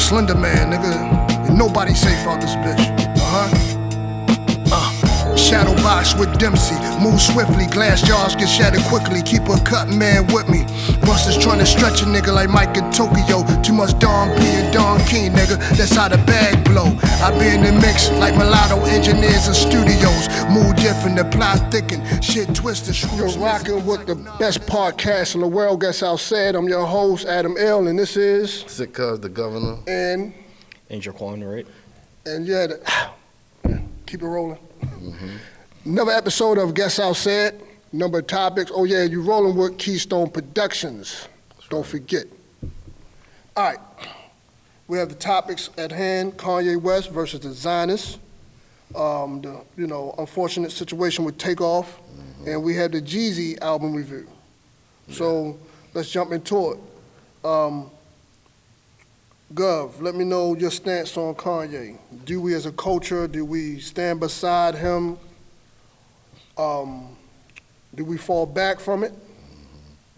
Slender Man, nigga. And nobody safe out this bitch. Shadow box with Dempsey. Move swiftly, glass jars get shattered quickly. Keep a cut man with me. Busters trying to stretch a nigga like Mike in Tokyo. Too much Don P and Don King, nigga. That's how the bag blow. I be in the mix like mulatto engineers in studios. Move different, the plot thicken. Shit twisted, screws. You're rocking with the best podcast in the world. Guess I'll say it. I'm your host, Adam L. And this is Sick Cuz the Governor. And Jaquan, right? And yeah, keep it rolling. Another episode of Guess I'll Say It. Number of topics. Oh yeah, you rolling with Keystone Productions. Don't forget. All right. We have the topics at hand. Kanye West versus the Zionists. The unfortunate situation with Takeoff. And we have the Jeezy album review. So let's jump into it. Gov, let me know your stance on Kanye. Do we as a culture, do we stand beside him? Do we fall back from it?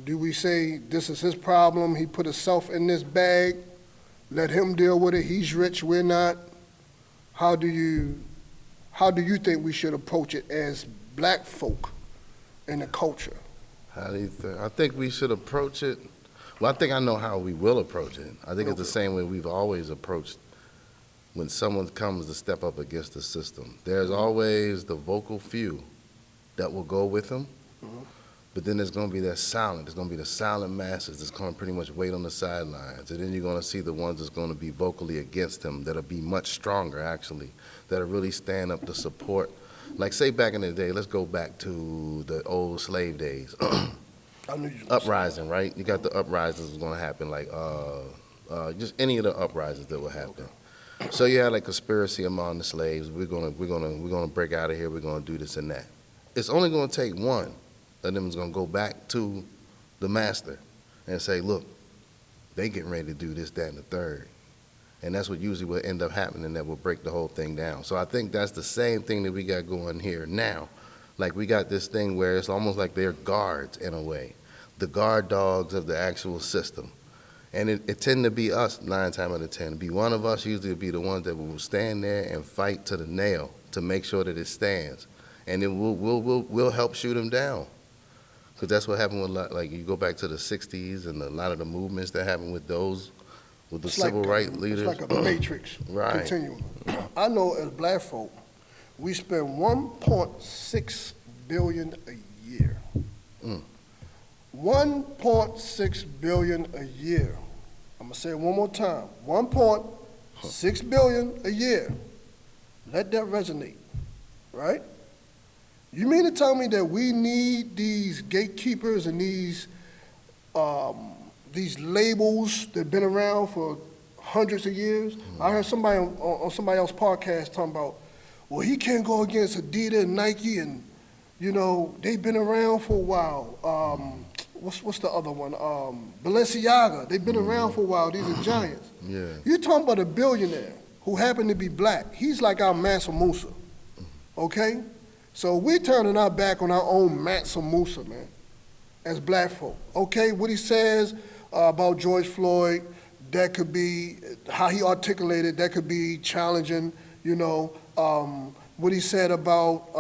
Do we say this is his problem, he put himself in this bag, let him deal with it, he's rich, we're not? How do you think we should approach it as black folk in the culture? How do you think? I think we should approach it. Well, I think I know how we will approach it. I think it's the same way we've always approached when someone comes to step up against the system. There's always the vocal few that will go with him, but then there's going to be that silent. There's going to be the silent masses that's going to pretty much wait on the sidelines. And then you're going to see the ones that's going to be vocally against him, that'll be much stronger, actually, that'll really stand up to support. Like, say back in the day, let's go back to the old slave days. Uprising, right? You got the uprisings that's gonna happen, like just any of the uprisings that will happen. So you had like conspiracy among the slaves. We're gonna break out of here. We're gonna do this and that. It's only gonna take one of them is gonna go back to the master and say, look, they getting ready to do this, that, and the third. And that's what usually will end up happening. That will break the whole thing down. So I think that's the same thing that we got going here now. Like we got this thing where it's almost like they're guards in a way, the guard dogs of the actual system. And it tend to be us 9 times out of 10. Be one of us usually be the ones that will stand there and fight to the nail to make sure that it stands. And then we'll help shoot them down. Because that's what happened with, like, you go back to the 60s and a lot of the movements that happened with those, with the civil rights leaders. It's like a matrix right. continuum. I know as black folk, we spend $1.6 billion a year. 1.6 billion a year. I'm gonna say it one more time. 1.6 billion a year. Let that resonate, right? You mean to tell me that we need these gatekeepers and these labels that've been around for hundreds of years? I heard somebody on somebody else's podcast talking about, well, he can't go against Adidas and Nike, and they've been around for a while. What's the other one? Balenciaga. They've been around for a while. These are giants. Yeah. You're talking about a billionaire who happened to be black. He's like our Mansa Musa. Okay? So we're turning our back on our own Mansa Musa, man, as black folk. Okay? What he says about George Floyd, that could be how he articulated. That could be challenging. What he said about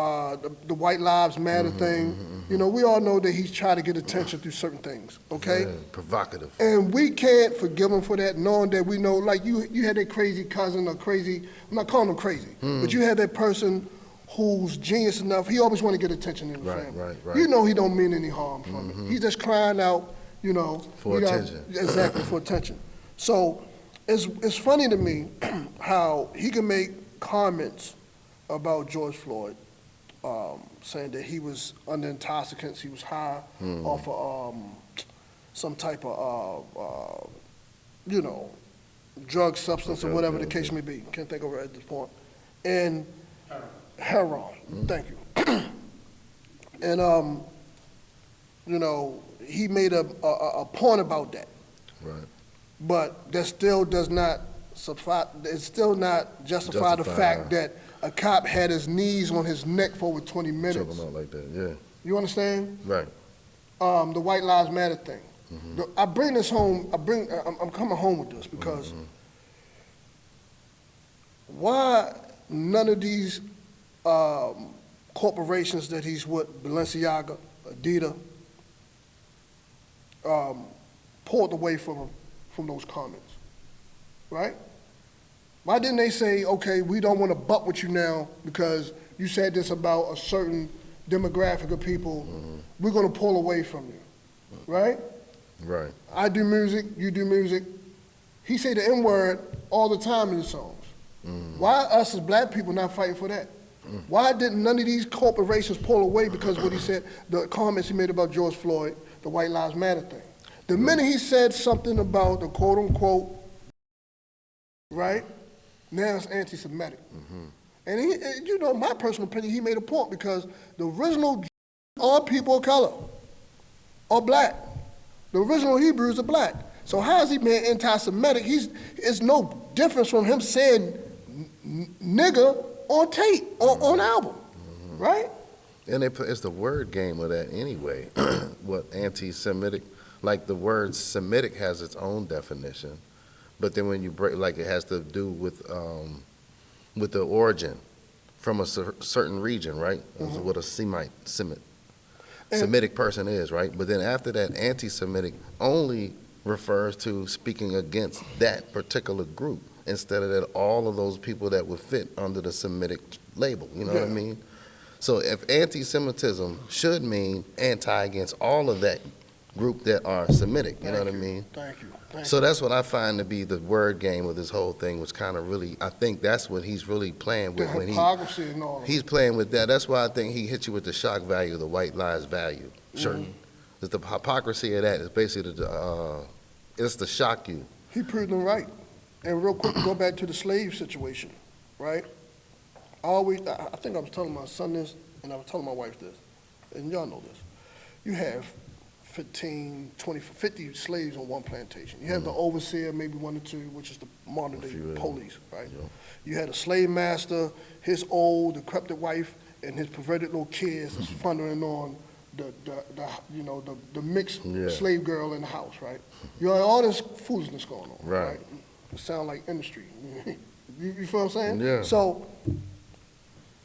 the White Lives Matter thing. We all know that he's trying to get attention through certain things, okay? Yeah, provocative. And we can't forgive him for that, knowing that we know, like you had that crazy cousin or crazy, I'm not calling him crazy, but you had that person who's genius enough, he always want to get attention in the family. Right. You know he don't mean any harm from it. He's just crying out, for attention. Exactly, for attention. So it's funny to me how he can make comments about George Floyd, saying that he was under intoxicants, he was high off of some type of, drug substance or whatever the case may be. Can't think of it at this point. And heroin. Thank you. And he made a point about that. Right. But that still does not justify the fact that a cop had his knees on his neck for over 20 minutes. Choking out like that, yeah. You understand? Right. The White Lives Matter thing. I bring this home. I'm coming home with this because why none of these corporations that he's with, Balenciaga, Adidas, pulled away from those comments, right? Why didn't they say, okay, we don't want to butt with you now because you said this about a certain demographic of people, we're going to pull away from you, right? Right. I do music, you do music. He say the N-word all the time in his songs. Why us as black people not fighting for that? Why didn't none of these corporations pull away because what he said, the comments he made about George Floyd, the White Lives Matter thing? The minute he said something about the quote-unquote, right, now it's anti-Semitic. And he, you know, my personal opinion, he made a point because the original are people of color, are black. The original Hebrews are black. So how is he being anti-Semitic? It's no difference from him saying nigger on tape or on album, right? And it's the word game of that anyway. What anti-Semitic, like the word Semitic has its own definition, but then when you break, like it has to do with the origin from a certain region, right? That's what a Semitic person is, right? But then after that, anti-Semitic only refers to speaking against that particular group instead of that all of those people that would fit under the Semitic label, you know what I mean? So if anti-Semitism should mean anti against all of that group that are Semitic, you know what I mean? Thank you. So that's what I find to be the word game of this whole thing, was kind of really, I think that's what he's really playing with. The when hypocrisy and all of he's playing with that. That's why I think he hit you with the shock value, the white lies value. Sure. It's the hypocrisy of that. It's basically it's to shock you. He proved them right. And real quick, go back to the slave situation, right? I think I was telling my son this, and I was telling my wife this, and y'all know this. You have 15, 20, 50 slaves on one plantation. You have the overseer, maybe one or two, which is the modern day police, right? Yeah. You had a slave master, his old, decrepit wife, and his perverted little kids that's funding on the mixed slave girl in the house, right? You have all this foolishness going on, right? It sound like industry. you feel what I'm saying? Yeah. So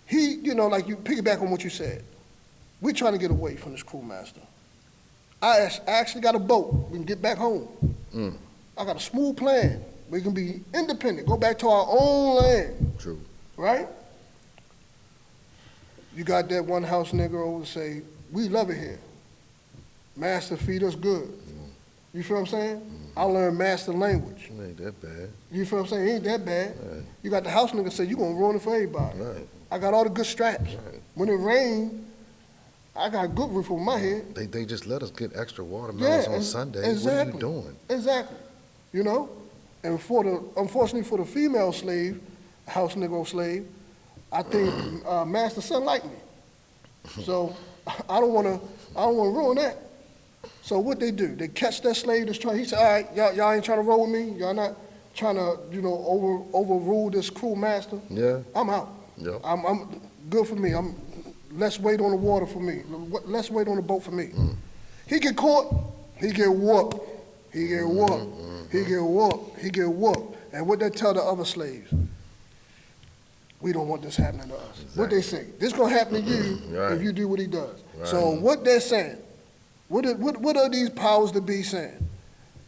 he, like you piggyback on what you said. We're trying to get away from this crew master. I actually got a boat. We can get back home. I got a smooth plan. We can be independent, go back to our own land. True. Right? You got that one house nigga over say, we love it here. Master feed us good. You feel what I'm saying? I learned master language. It ain't that bad. You feel what I'm saying? It ain't that bad. Right. You got the house nigga say, you gonna ruin it for everybody. Right. I got all the good straps. Right. When it rain, I got a good roof over my head. They just let us get extra watermelons on Sunday. Exactly. What are you doing? Exactly. And unfortunately for the female slave, house nigga slave, I think master son like me. So I don't wanna ruin that. So what they do, they catch that slave that's trying, he said, all right, y'all ain't trying to roll with me? Y'all not trying to, overrule this cruel master? Yeah. I'm out. Yeah. I'm good for me. I'm less weight on the water for me. Less weight on the boat for me. He get caught, he get whooped. He get whooped. He get whooped. He get whooped. And what they tell the other slaves? We don't want this happening to us. Exactly. What they say? This gonna happen to you if you do what he does. Right. So what they're saying, what are these powers that be saying?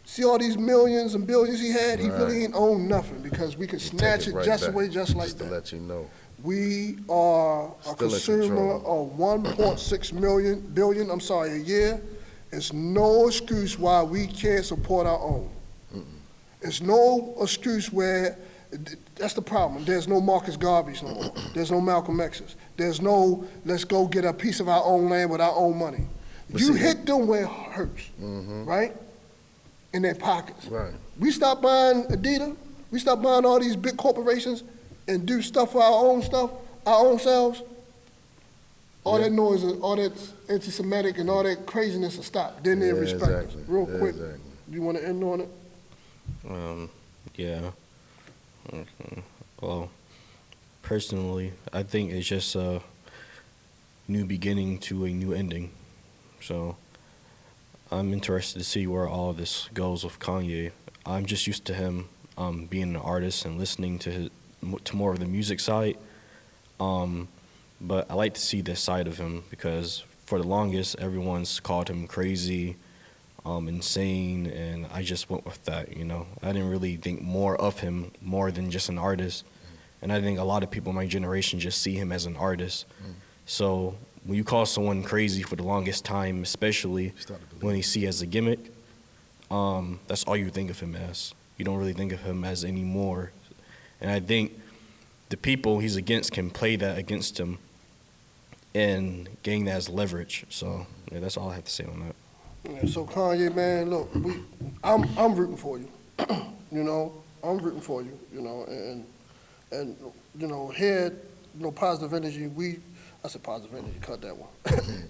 See all these millions and billions he had? He really ain't own nothing because we could snatch it just away just like that. To let you know. We are a consumer of 1.6 billion a year. It's no excuse why we can't support our own. It's no excuse where, that's the problem. There's no Marcus Garveys no more. There's no Malcolm X's. There's no, let's go get a piece of our own land with our own money. You hit them where it hurts, right? In their pockets. Right. We stop buying Adidas, we stop buying all these big corporations and do stuff for our own selves, all that noise, all that anti-Semitic and all that craziness will stop. Then they respect us. Real quick, you want to end on it? Yeah. Well, personally, I think it's just a new beginning to a new ending. So I'm interested to see where all of this goes with Kanye. I'm just used to him being an artist and listening to to more of the music side. But I like to see this side of him because for the longest, everyone's called him crazy, insane, and I just went with that, you know. I didn't really think more of him more than just an artist. And I think a lot of people in my generation just see him as an artist. So when you call someone crazy for the longest time, especially when you see as a gimmick, that's all you think of him as. You don't really think of him as any more. And I think the people he's against can play that against him and gain that as leverage. So yeah, that's all I have to say on that. Yeah, so Kanye, man, look, I'm rooting for you. You know, I'm rooting for you. You know, and you know, head, you know, positive energy. I said positive energy. Cut that one.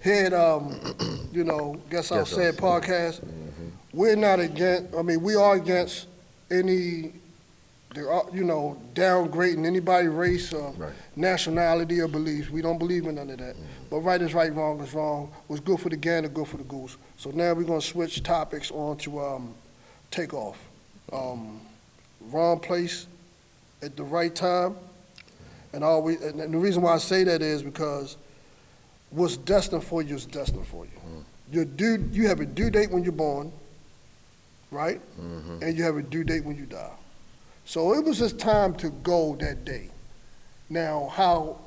Head, you know, Guess I'll Say It podcast. We're not against. I mean, we are against any. You know, downgrading anybody, race or nationality or beliefs. We don't believe in none of that. But right is right, wrong is wrong. What's good for the gander, good for the goose. So now we're gonna switch topics on to takeoff. Wrong place at the right time, and the reason why I say that is because what's destined for you is destined for you. You have a due date when you're born, right? And you have a due date when you die. So it was his time to go that day. Now, how,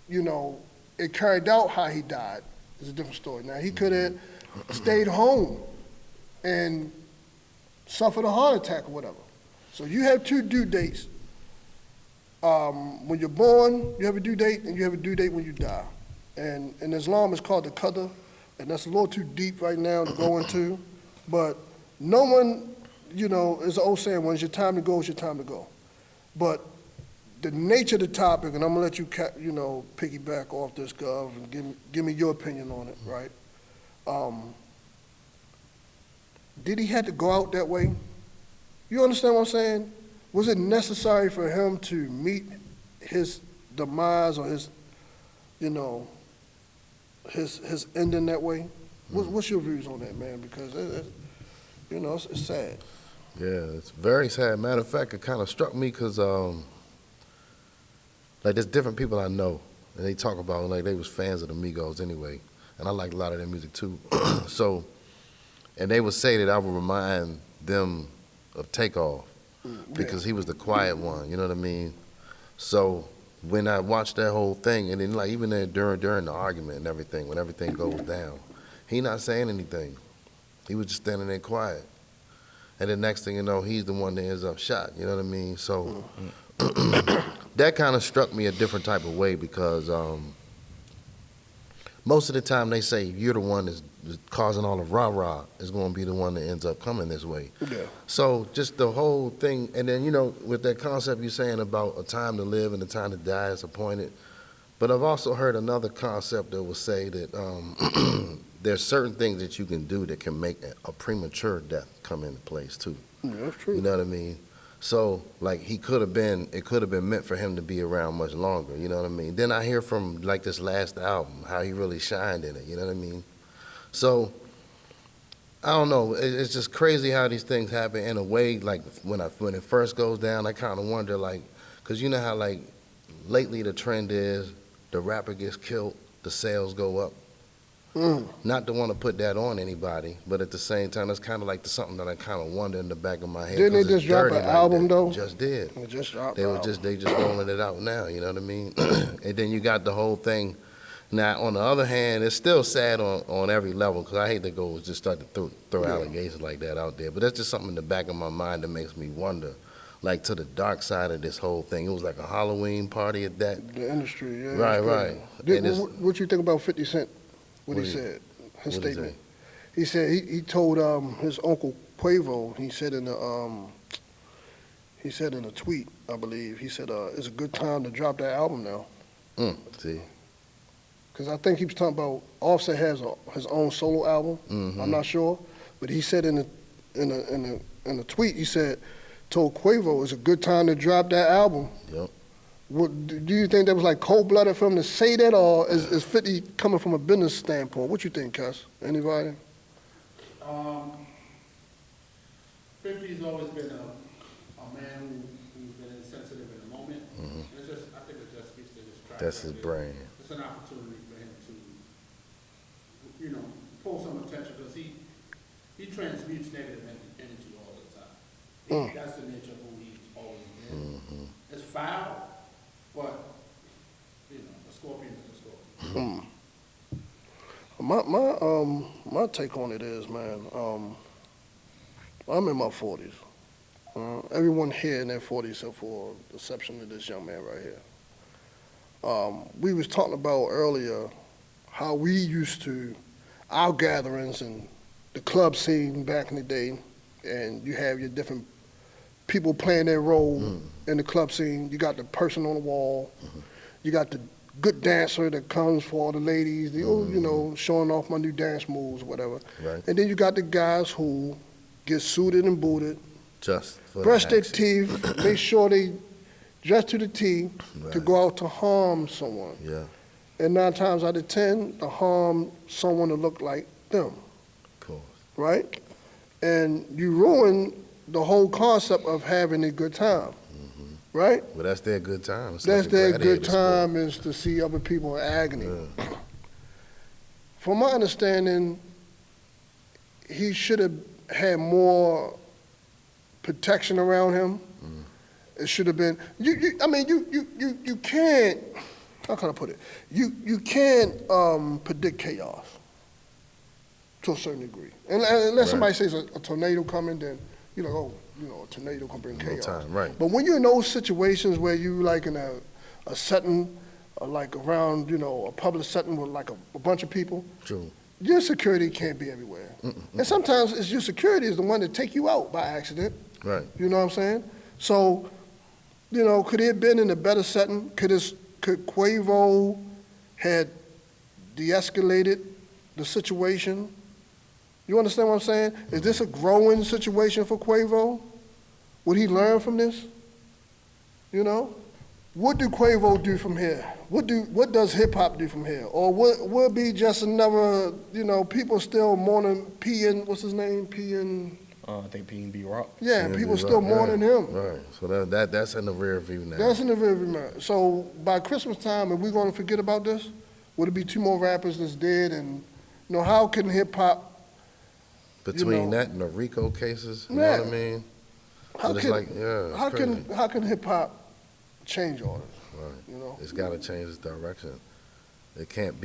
you know, it carried out how he died is a different story. Now, he could have stayed home and suffered a heart attack or whatever. So you have two due dates. When you're born, you have a due date, and you have a due date when you die. And in Islam, it's called the qadr, and that's a little too deep right now to go into. But no one, you know, it's an old saying, when it's your time to go, it's your time to go. But the nature of the topic, and I'm gonna let you, you know, piggyback off this, Gov, and give me your opinion on it, right? Did he have to go out that way? You understand what I'm saying? Was it necessary for him to meet his demise or his, you know, his ending that way? What's your views on that, man? Because you know, it's sad. Yeah, it's very sad. Matter of fact, it kind of struck me because, like, there's different people I know, and they talk about, like, they was fans of the Migos anyway, and I like a lot of their music too. So, and they would say that I would remind them of Takeoff because he was the quiet one, you know what I mean? So when I watched that whole thing, and then, like, even there during the argument and everything, when everything goes down, he not saying anything. He was just standing there quiet. And the next thing you know, he's the one that ends up shot, you know what I mean? So that kind of struck me a different type of way because most of the time they say you're the one that's causing all the rah-rah is going to be the one that ends up coming this way. Yeah. So just the whole thing, and then, you know, with that concept you're saying about a time to live and a time to die is appointed, but I've also heard another concept that will say that there's certain things that you can do that can make a premature death come into place too. Yeah, that's true. You know what I mean? So, like, it could have been meant for him to be around much longer, you know what I mean? Then I hear from, like, this last album, how he really shined in it, you know what I mean? So, I don't know, it's just crazy how these things happen in a way, like, when it first goes down, I kind of wonder, like, because you know how, like, lately the trend is the rapper gets killed, the sales go up. Not to want to put that on anybody, but at the same time, it's kind of like something that I kind of wonder in the back of my head. Didn't they just drop an album, though? Just did. They just dropped They just rolling it out now, you know what I mean? And then you got the whole thing. Now, on the other hand, it's still sad on every level, because I hate to go just start to throw allegations like that out there, but that's just something in the back of my mind that makes me wonder, like, to the dark side of this whole thing. It was like a Halloween party at that. The industry, yeah. Right. What you think about 50 Cent? What he said, his statement. He said he told his uncle Quavo. He said in a tweet, I believe. He said it's a good time to drop that album now. See. Because I think he was talking about Offset has his own solo album. I'm not sure, but he said in a tweet, he said told Quavo it's a good time to drop that album. Yep. What, do you think that was like cold-blooded for him to say that, or is 50 coming from a business standpoint? What you think, Cass? Anybody? 50's always been a man who's been insensitive in the moment. That's his brand. It's an opportunity for him to, pull some attention, because he transmutes negative energy all the time. That's the nature of who he's always been. Mm-hmm. It's foul, but, a scorpion is a scorpion. My take on it is, man, I'm in my 40s. Everyone here in their 40s, except for the exception of this young man right here. We was talking about earlier how we used to, our gatherings and the club scene back in the day, and you have your different people playing their role in the club scene. You got the person on the wall. You got the good dancer that comes for all the ladies, showing off my new dance moves or whatever. Right. And then you got the guys who get suited and booted, Just for brush their action. teeth, make sure they dress to the T to Right. go out to harm someone. Yeah, And 9 times out of 10, to harm someone to look like them, of course. right? And you ruin the whole concept of having a good time, right? Well, that's their good time. It's That's like a their good gladiator sport. time, is to see other people in agony. Yeah. From my understanding, he should have had more protection around him. It should have been, you can't, how can I put it? You can't predict chaos to a certain degree. And unless somebody Right. says a tornado coming, then you're like, a tornado can bring No chaos. time, right. But when you're in those situations where you like in a setting, like around, a public setting with like a bunch of people, True. your security can't be everywhere. And sometimes it's your security is the one that take you out by accident. Right. You know what I'm saying? So, could it have been in a better setting? Could Quavo had de-escalated the situation? You understand what I'm saying? Is this a growing situation for Quavo? Would he learn from this? What do Quavo do from here? What does hip hop do from here? Or will it be just another, people still mourning P and what's his name? P and I think P&B Rock. yeah, Yeah, people right, still mourning him. Right. So that's in the rear view now. That's in the rearview mirror. So by Christmas time, are we going to forget about this? Would it be 2 more rappers that's dead? And how can hip hop? Between know. that and the RICO cases, you Yeah. know what I mean? How But it's can like, yeah, it's how crazy. can how can hip hop change all this? Right. It's got to change its direction. It cannot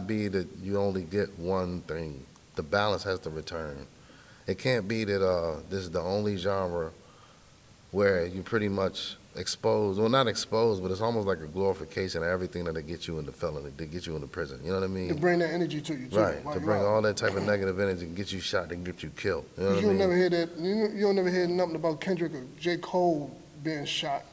be that you only get one thing. The balance has to return. It can't be that this is the only genre where you pretty much expose, well, not exposed, but it's almost like a glorification of everything that'll get you into felony, to get you into prison. You know what I To mean? bring that energy to you too. Right. while To you bring out. all that type of negative energy and get you shot and get you killed. You know what I You'll mean? never hear that. You don't never hear nothing about Kendrick or J. Cole being shot.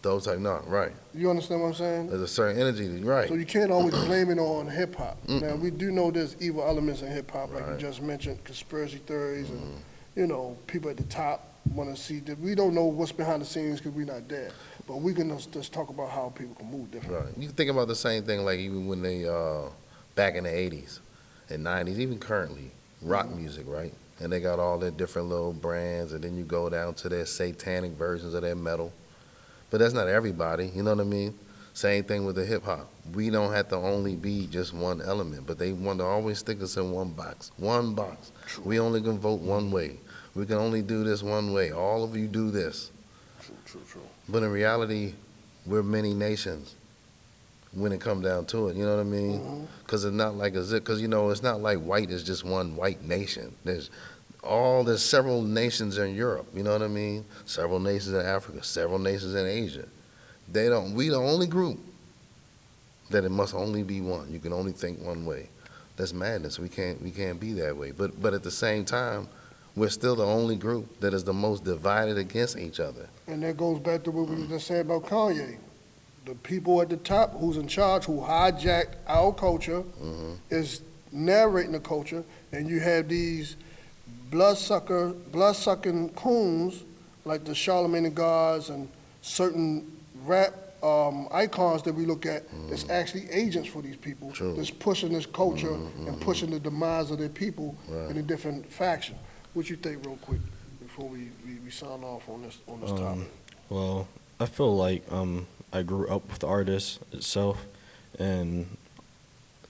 Those type, no, right. You understand what I'm saying? There's a certain energy, right. So you can't always blame it on hip hop. Now we do know there's evil elements in hip hop, like you Right. just mentioned, conspiracy theories, and people at the top want to see that. We don't know what's behind the scenes because we're not there. But we can just talk about how people can move differently. Right. You can think about the same thing, like even when they, back in the 80s and 90s, even currently, rock music, right? And they got all their different little brands, and then you go down to their satanic versions of their metal. But that's not everybody, you know what I mean? Same thing with the hip hop. We don't have to only be just one element, but they want to always stick us in one box. One box. True. We only can vote one way. We can only do this one way. All of you do this. True. But in reality, we're many nations when it comes down to it, you know what I mean? Because it's not like because it's not like white is just one white nation. There's several nations in Europe, you know what I mean? Several nations in Africa, several nations in Asia. We the only group that it must only be one. You can only think one way. That's madness. We can't be that way. But at the same time, we're still the only group that is the most divided against each other. And that goes back to what we just said about Kanye. The people at the top who's in charge, who hijacked our culture, is narrating the culture, and you have these blood-sucking coons like the Charlemagne the Gods and certain rap icons that we look at that's actually agents for these people, True. that's pushing this culture and pushing the demise of their people Right. in a different faction. What you think, real quick, before we sign off on this topic? Well, I feel like I grew up with the artist itself, and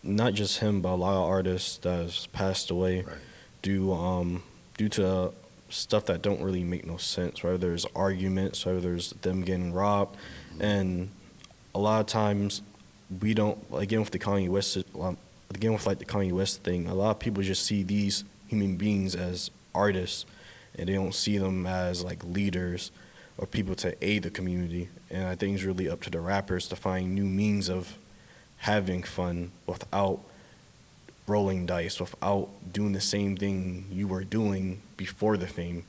not just him, but a lot of artists that's passed away Right. due to stuff that don't really make no sense. Whether there's arguments, whether there's them getting robbed, and a lot of times we don't. Again with the Kanye West, again with like the Kanye West thing, a lot of people just see these human beings as artists, and they don't see them as like leaders or people to aid the community. And I think it's really up to the rappers to find new means of having fun without rolling dice, without doing the same thing you were doing before the fame.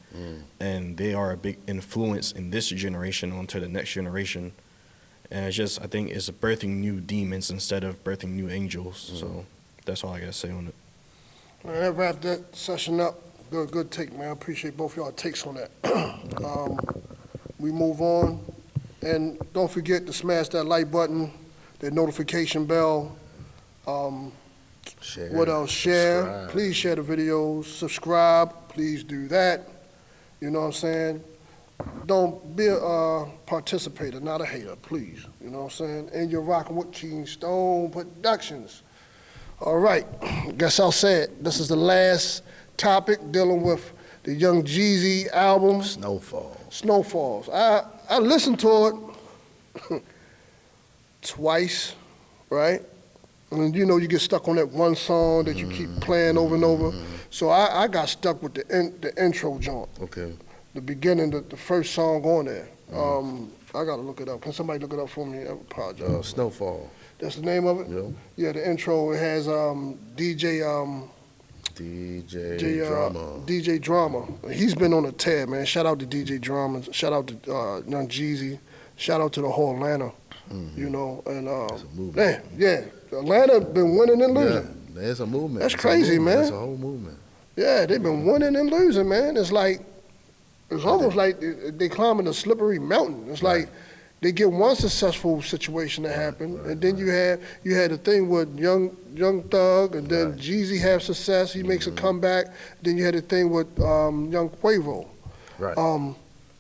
And they are a big influence in this generation onto the next generation. And it's just, I think it's birthing new demons instead of birthing new angels. So that's all I gotta say on it. Man, that wrap that session up. Good take, man. I appreciate both y'all takes on that. We move on. And don't forget to smash that like button, that notification bell. Share. What else? Share. Subscribe. Please share the videos. Subscribe. Please do that. You know what I'm saying? Don't be a participator, not a hater, please. You know what I'm saying? And you're rocking with Keystone Productions. All right. Guess I'll say it. This is the last topic dealing with the Young Jeezy album, Snowfall. Snowfalls. I listened to it twice, right? And you know, you get stuck on that one song that you keep playing over and over. So I got stuck with the intro joint, Okay. the beginning, the first song on there. I gotta look it up. Can somebody look it up for me? I apologize. Snowfall. That's the name of it? Yep. Yeah, the intro, it has DJ Drama. DJ Drama. He's been on a tear, man. Shout out to DJ Drama. Shout out to Young Jeezy. Shout out to the whole Atlanta. You know, and It's a movement. yeah, Atlanta been winning and losing. Yeah, there's a movement. That's It's a crazy, movement. man. It's a whole movement. Yeah, they've been winning and losing, man. It's like, it's almost like they climbing a slippery mountain. It's like they get one successful situation to happen, and then you had the thing with Young Thug, and then Jeezy have success. He makes a comeback. Then you had the thing with Young Quavo. Right.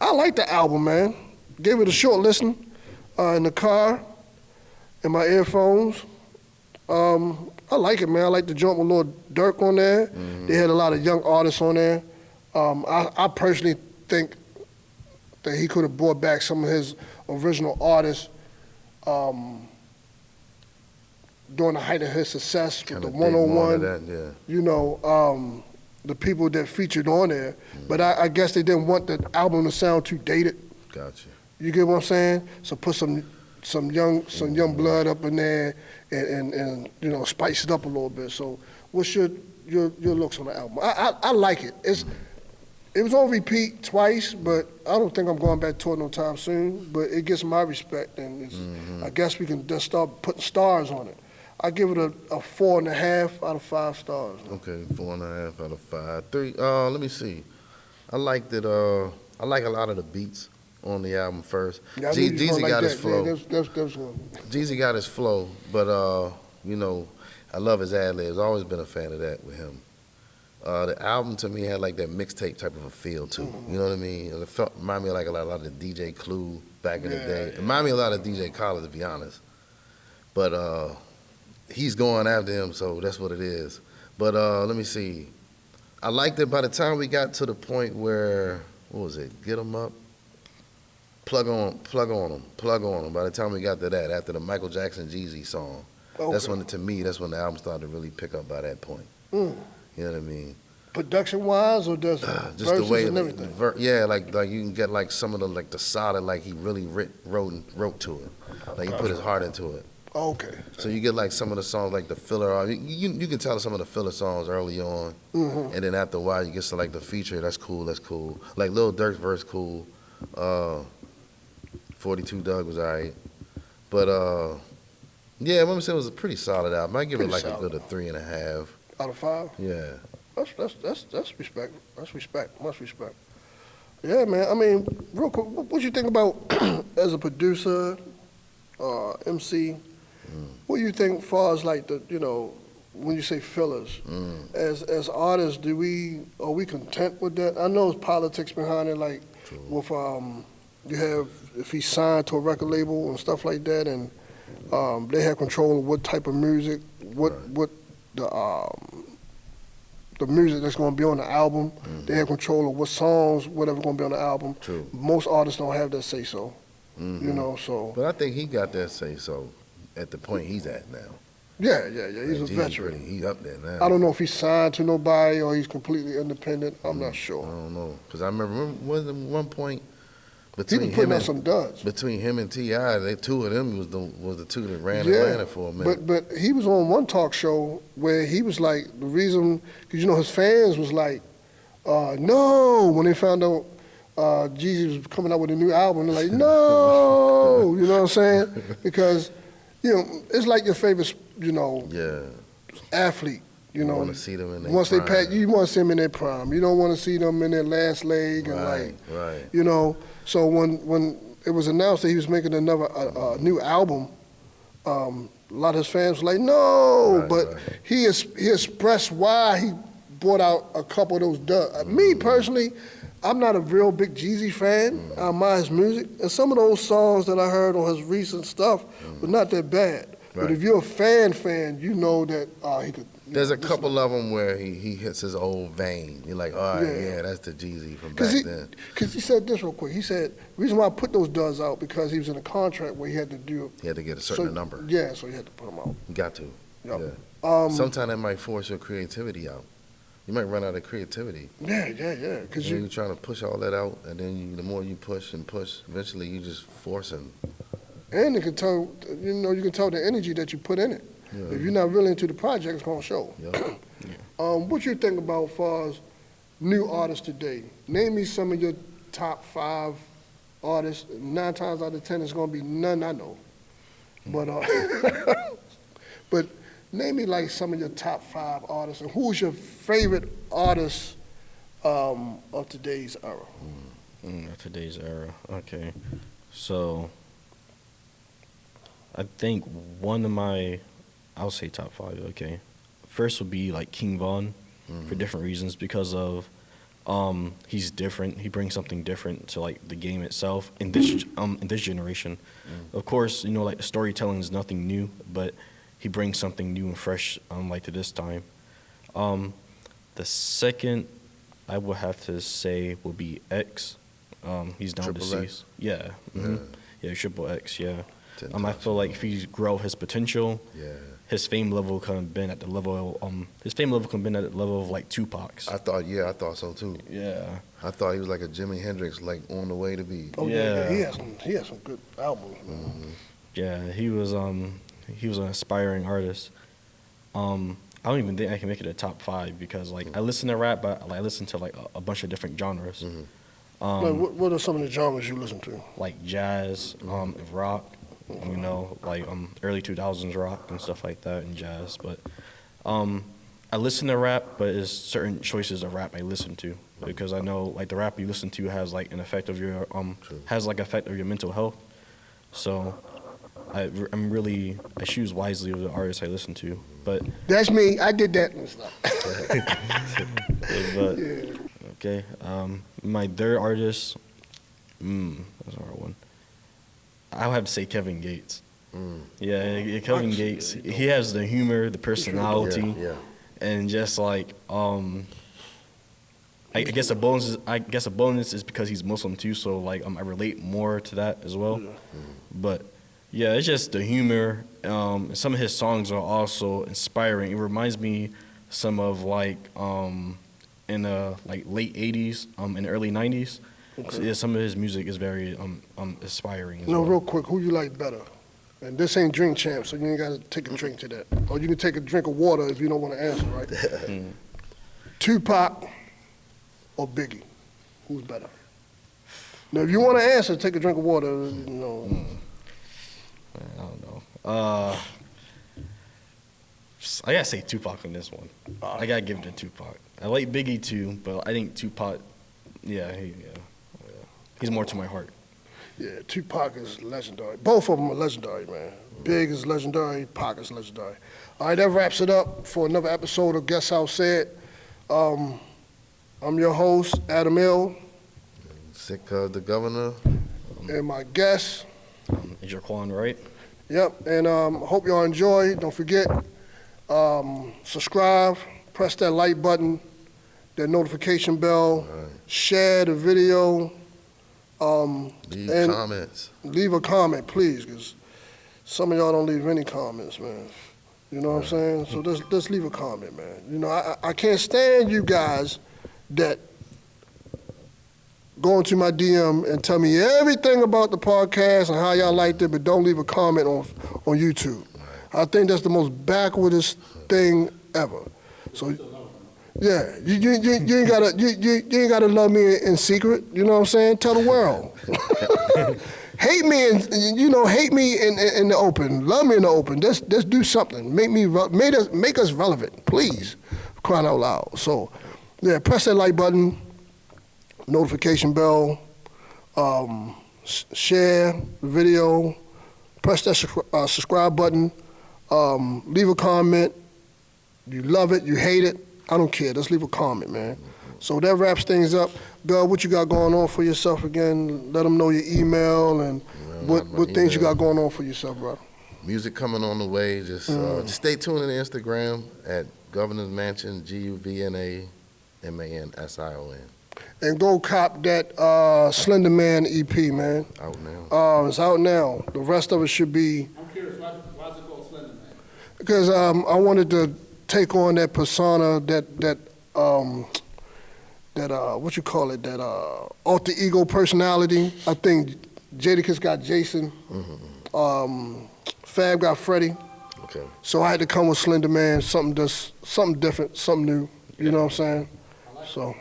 I like the album, man. Gave it a short listen in the car, in my earphones. I like it, man. I like the joint with Lil Durk on there. They had a lot of young artists on there. I personally think that he could have brought back some of his original artists during the height of his success with Kinda the dig more into 101. that, yeah. You know, the people that featured on there. But I guess they didn't want the album to sound too dated. Gotcha. You get what I'm saying? So put some young blood up in there and you know, spice it up a little bit. So what's your looks on the album? I like it. It was on repeat twice, but I don't think I'm going back to it no time soon. But it gets my respect, and I guess we can just start putting stars on it. I give it a 4.5 out of 5 stars. Okay, 4.5 out of 5. 3. Let me see. I liked it. I like a lot of the beats on the album first. Yeah, I knew you was Jeezy gonna like got his that. flow. Yeah, that's one. Jeezy got his flow, but you know, I love his ad libs. Always been a fan of that with him. The album to me had like that mixtape type of a feel too. You know what I mean? It reminded me of like a lot of the DJ Clue back in the day. It reminded me a lot of DJ Khaled, to be honest. But he's going after him, so that's what it is. But let me see. I liked it by the time we got to the point where, what was it? Get 'em up. Plug on them. By the time we got to that, after the Michael Jackson Jeezy song, that's when, to me, that's when the album started to really pick up by that point. You know what I mean? Production-wise, or just the way, and everything? yeah, like you can get like some of the solid, like he really wrote to it. Like he put his heart into it. Okay. So you get like some of the songs, like the filler. You can tell some of the filler songs early on, and then after a while you get to like the feature. That's cool. Like Lil Durk's verse, cool. 42 Doug was alright, but yeah, let me say it was a pretty solid album. I give it like a good 3.5 out of 5. Yeah. That's respect. That's respect. Much respect. Yeah, man. I mean, real quick, what you think about as a producer, MC? What do you think, as far as like the, you know, when you say fillers, as artists, are we content with that? I know there's politics behind it, like with You have if he's signed to a record label and stuff like that, and they have control of what type of music, what the music that's going to be on the album. They have control of what songs, whatever going to be on the album. True. Most artists don't have that say so. You know, so But I think he got that say so at the point he's at now. yeah. He's a Like, veteran. He's up there now. I don't know if he's signed to nobody or he's completely independent. I'm not I sure. don't know, because I remember one point He between been putting him out and some duds. between him and T.I., they two of them was the two that ran Atlanta for a minute. But he was on one talk show where he was like, the reason, because you know his fans was like, no, when they found out Jeezy was coming out with a new album, they're like, no, you know what I'm saying? Because, you know, it's like your favorite, you know, Yeah, athlete. You know, want to see them in their once prime. they pack, you want to see them in their prime. You don't want to see them in their last leg and right. you know. So when it was announced that he was making another new album, a lot of his fans were like, no, Right, but right. he expressed why he brought out a couple of those duds. Me personally, I'm not a real big Jeezy fan. I admire his music, and some of those songs that I heard on his recent stuff were not that bad. But Right. if you're a fan, you know that he could. There's a couple of them where he hits his old vein. You're like, all right, Yeah. yeah, that's the Jeezy from back then. Because he said this real quick. He said, the reason why I put those duds out because he was in a contract where he had to do. He had to get a certain number. Yeah, so he had to put them out. You got to. Yep. Yeah. Sometimes that might force your creativity out. You might run out of creativity. Yeah. Because You're trying to push all that out, and then the more you push and push, eventually you just forcing. and you can tell, you can tell the energy that you put in it. Yeah. If you're not really into the project, it's gonna show. Yeah. What you think about as far as new artists today? Name me some of your top 5 artists. 9 times out of 10, it's gonna be none I know. But but name me like some of your top 5 artists, and who's your favorite artist of today's era? Today's era. Okay. So I think one of my, I'll say top 5, okay. First would be like King Von for different reasons because of he's different. He brings something different to like the game itself in this generation. Of course, like the storytelling is nothing new, but he brings something new and fresh like to this time. The second I would have to say would be X. He's down Triple to X? see. Yeah. Yeah, Triple X, yeah. 10 I feel like if he grow his potential, Yeah. his fame level could have been at the level of like Tupac's. I thought so too. Yeah. I thought he was like a Jimi Hendrix, like on the way to be. Oh Yeah. he has some good albums. Man. Yeah, he was an aspiring artist. I don't even think I can make it a top 5 because like I listen to rap, but I listen to like a bunch of different genres. Like, what are some of the genres you listen to? Like jazz, rock, like early 2000s rock and stuff like that and jazz. But I listen to rap, but it's certain choices of rap I listen to because I know like the rap you listen to has like an effect of your effect of your mental health. So I choose wisely of the artists I listen to. But That's me. I did that. but Yeah. okay, my third artist, that's a hard one. I would have to say Kevin Gates. Yeah, Kevin Gates. He has the humor, the personality, Yeah. and just like I guess a bonus is because he's Muslim too, so like I relate more to that as well. But yeah, it's just the humor. Some of his songs are also inspiring. It reminds me some of like in the like late '80s, in the early '90s. So, yeah, some of his music is very inspiring. As well. Real quick, who you like better? And this ain't Drink Champ, so you ain't got to take a drink to that. Or you can take a drink of water if you don't want to answer, right? Tupac or Biggie? Who's better? Now, if you want to answer, take a drink of water. I don't know. I gotta say Tupac on this one. I gotta give it to Tupac. I like Biggie too, but I think Tupac, he's more to my heart. Yeah, Tupac is legendary. Both of them are legendary, man. Big is legendary, Pac is legendary. All right, that wraps it up for another episode of Guess How Said. I'm your host, Adam L. Sick of the governor. and my guest. Is your Quan right? Yep, and hope y'all enjoy. Don't forget, subscribe, press that like button, that notification bell, share the video. Leave and comments. leave a comment, please, because some of y'all don't leave any comments, man. You know what I'm saying? So just leave a comment, man. You know, I can't stand you guys that go into my DM and tell me everything about the podcast and how y'all liked it, but don't leave a comment on YouTube. I think that's the most backwardest thing ever. So, yeah, you ain't gotta love me in secret. You know what I'm saying? Tell the world. Hate me hate me in the open. Love me in the open. Just do something. Make us relevant, please. Crying out loud. So, yeah, press that like button, notification bell, share the video, press that subscribe button, leave a comment. You love it, you hate it, I don't care. Just leave a comment, man. So that wraps things up. Doug, what you got going on for yourself again? Let them know your email and what things you got going on for yourself, brother. Music coming on the way. Just stay tuned to Instagram at Governor's Mansion, GUVNAMANSION. And go cop that Slender Man EP, man. Out now. It's out now. The rest of it should be. I'm curious, why is it called Slender Man? Because I wanted to take on that persona, that what you call it, that alter ego personality. I think Jadakiss got Jason, Fab got Freddie. Okay. So I had to come with Slender Man, something different, something new. You know what I'm saying? So.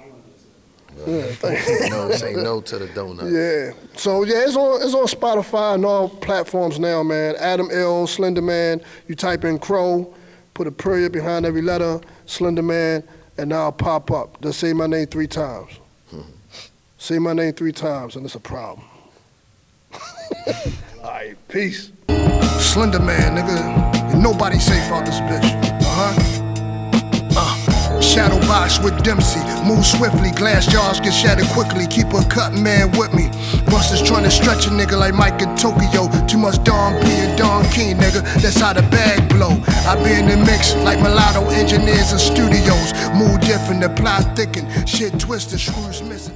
Yeah, thank you. No, say no to the donuts. Yeah. So yeah, it's on Spotify and all platforms now, man. Adam L, Slender Man. You type in Crow, put a period behind every letter, Slender Man, and now I'll pop up. Just say my name 3 times. Say my name 3 times, and it's a problem. All right, peace. Slender Man, nigga. And nobody safe out this bitch. Shadow box with Dempsey, move swiftly, glass jars get shattered quickly, keep a cut man with me. Busters trying to stretch a nigga like Mike in Tokyo, too much Don P and Don King, nigga, that's how the bag blow. I be in the mix like mulatto engineers in studios, move different, the plot thicken, shit twisted, screws missing.